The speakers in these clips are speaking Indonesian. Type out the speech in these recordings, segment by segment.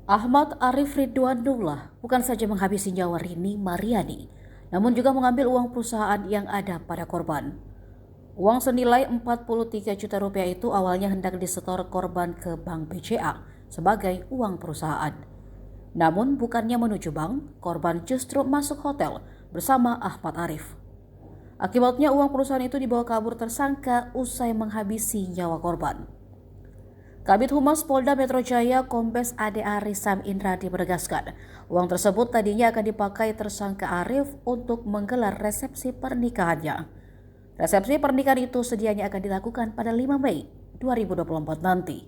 Ahmad Arif Ridwanullah bukan saja menghabisi nyawa Rini Mariani, namun juga mengambil uang perusahaan yang ada pada korban. Uang senilai 43 juta rupiah itu awalnya hendak disetor korban ke Bank BCA sebagai uang perusahaan. Namun bukannya menuju bank, korban justru masuk hotel bersama Ahmad Arif. Akibatnya uang perusahaan itu dibawa kabur tersangka usai menghabisi nyawa korban. Kabid Humas Polda Metro Jaya Kombes Ade Arisam Indradi menegaskan, uang tersebut tadinya akan dipakai tersangka Arif untuk menggelar resepsi pernikahannya. Resepsi pernikahan itu sedianya akan dilakukan pada 5 Mei 2024 nanti.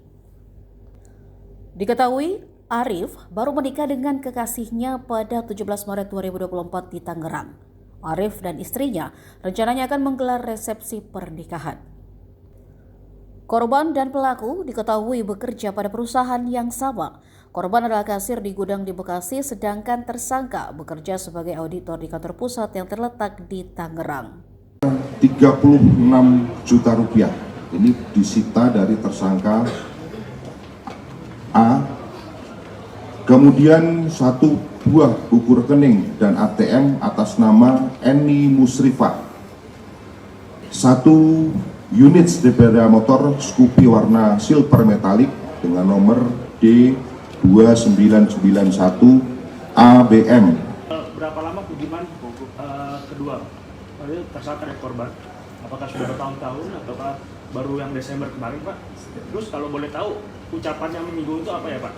Diketahui, Arif baru menikah dengan kekasihnya pada 17 Maret 2024 di Tangerang. Arif dan istrinya rencananya akan menggelar resepsi pernikahan. Korban dan pelaku diketahui bekerja pada perusahaan yang sama. Korban adalah kasir di gudang di Bekasi, sedangkan tersangka bekerja sebagai auditor di kantor pusat yang terletak di Tangerang. 36 juta rupiah ini disita dari tersangka A. Kemudian satu buah buku rekening dan ATM atas nama Eni Musrifah. Satu unit sepeda motor Scoopy warna silver metalik dengan nomor D2991 ABM. Berapa lama hubungan kedua tersangka dan korban? Apakah sudah bertahun-tahun ataukah baru yang Desember kemarin, Pak? Terus kalau boleh tahu ucapan yang menyinggung itu apa ya, Pak?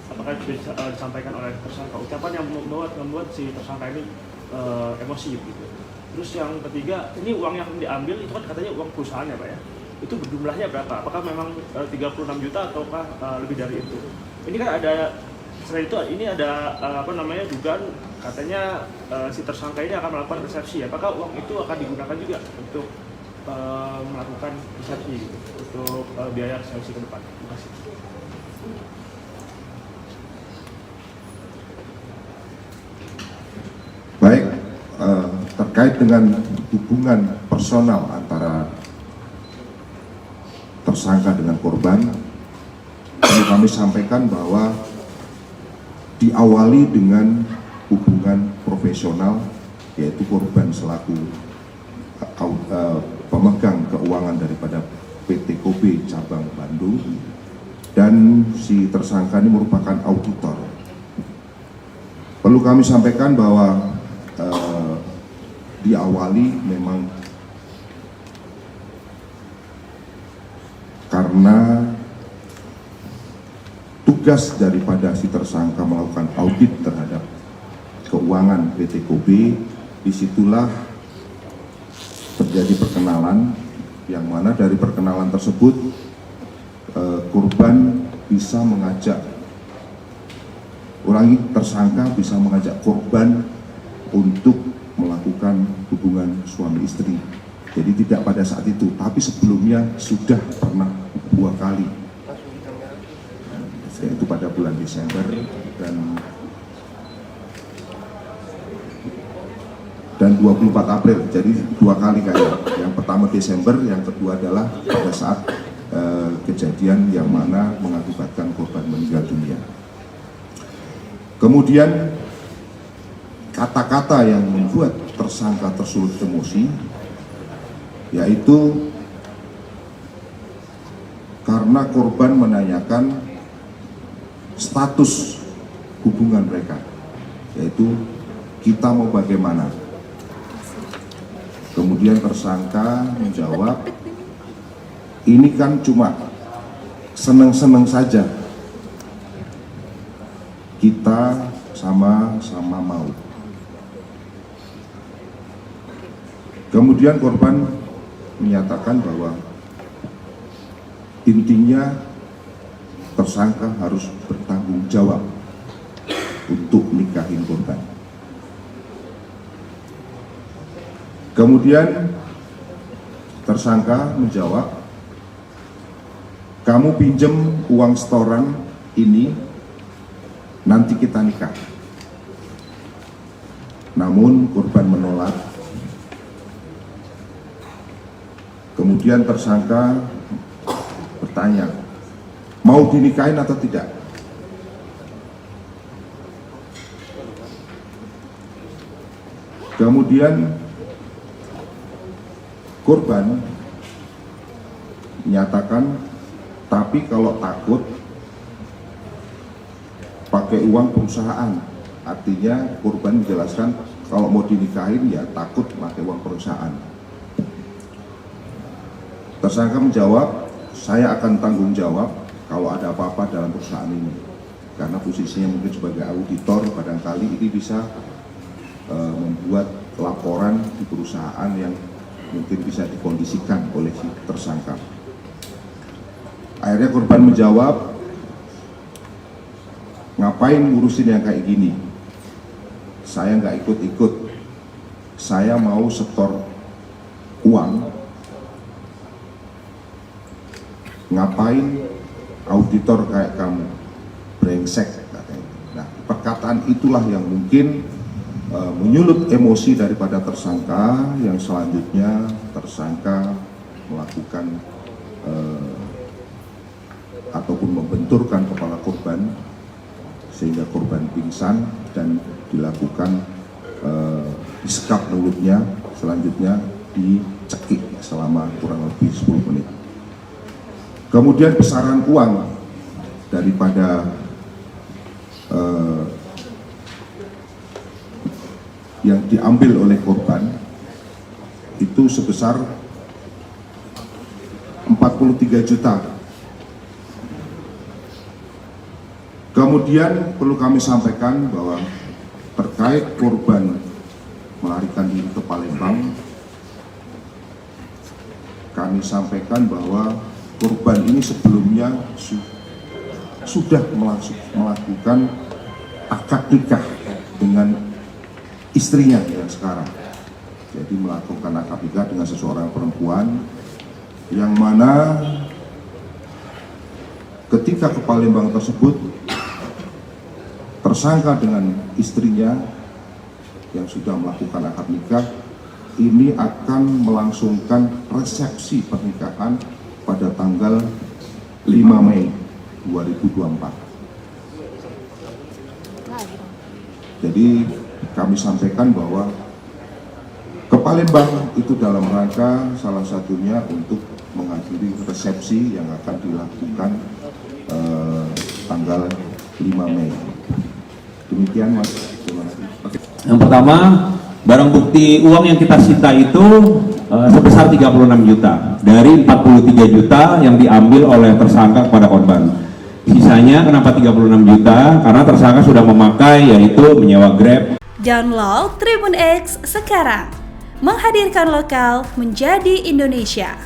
Apakah bisa disampaikan oleh tersangka? Ucapan yang membuat si tersangka ini emosi gitu. Terus yang ketiga, ini uang yang diambil itu kan katanya uang perusahaan ya, Pak ya? Itu berjumlahnya berapa? Apakah memang 36 juta ataukah lebih dari itu? Ini kan ada, selain itu ini ada dugaan katanya si tersangka ini akan melakukan resepsi. Apakah uang itu akan digunakan juga untuk melakukan resepsi gitu, untuk biaya resepsi ke depan? Terima kasih. Baik, terkait dengan hubungan personal antara tersangka dengan korban, kami sampaikan bahwa diawali dengan hubungan profesional, yaitu korban selaku pemegang keuangan daripada PT Kobe cabang Bandung, dan si tersangka ini merupakan auditor. Perlu kami sampaikan bahwa diawali memang karena tugas daripada si tersangka melakukan audit terhadap keuangan PT Kobe. Disitulah terjadi perkenalan, yang mana dari perkenalan tersebut korban bisa mengajak, tersangka bisa mengajak korban untuk melakukan hubungan suami istri. Jadi tidak pada saat itu, tapi sebelumnya sudah pernah 2 kali, yaitu pada bulan Desember dan 24 April. Jadi 2 kali kayak. Yang pertama Desember, yang kedua adalah pada saat kejadian yang mana mengakibatkan korban meninggal dunia. Kemudian kata-kata yang membuat tersangka tersulut emosi, yaitu karena korban menanyakan status hubungan mereka, yaitu kita mau bagaimana. Kemudian tersangka menjawab, ini kan cuma seneng-seneng saja, kita sama-sama mau. Kemudian korban menyatakan bahwa intinya tersangka harus bertanggung jawab untuk nikahin korban. Kemudian tersangka menjawab, kamu pinjem uang setoran ini, nanti kita nikah. Namun korban menolak. Kemudian tersangka bertanya, mau dinikahin atau tidak? Kemudian korban menyatakan, tapi kalau takut pakai uang perusahaan. Artinya korban menjelaskan kalau mau dinikahin ya takut pakai uang perusahaan. Tersangka menjawab, saya akan tanggung jawab kalau ada apa-apa dalam perusahaan ini. Karena posisinya mungkin sebagai auditor, barangkali ini bisa membuat laporan di perusahaan yang mungkin bisa dikondisikan oleh si tersangka. Akhirnya korban menjawab, ngapain ngurusin yang kayak gini? Saya nggak ikut-ikut, saya mau setor uang. Ngapain auditor kayak kamu? Brengsek, katanya. Nah, perkataan itulah yang mungkin menyulut emosi daripada tersangka, yang selanjutnya tersangka melakukan ataupun membenturkan kepala korban sehingga korban pingsan dan dilakukan disekap mulutnya, selanjutnya dicekik selama kurang lebih 10 menit. Kemudian besaran uang daripada yang diambil oleh korban itu sebesar 43 juta. Kemudian perlu kami sampaikan bahwa terkait korban melarikan diri ke Palembang, kami sampaikan bahwa korban ini sebelumnya sudah melakukan akad nikah dengan istrinya yang sekarang. Jadi melakukan akad nikah dengan seseorang perempuan yang mana ketika ke Palembang tersebut tersangka dengan istrinya yang sudah melakukan akad nikah ini akan melangsungkan resepsi pernikahan pada tanggal 5 Mei 2024. Jadi kami sampaikan bahwa ke Palembang itu dalam rangka salah satunya untuk menghadiri resepsi yang akan dilakukan tanggal 5 Mei. Demikian Mas. Terima kasih. Oke. Yang pertama, barang bukti uang yang kita sita itu sebesar 36 juta dari 43 juta yang diambil oleh tersangka kepada korban. Sisanya kenapa 36 juta? Karena tersangka sudah memakai, yaitu menyewa Grab. Download Tribun X sekarang, menghadirkan lokal menjadi Indonesia.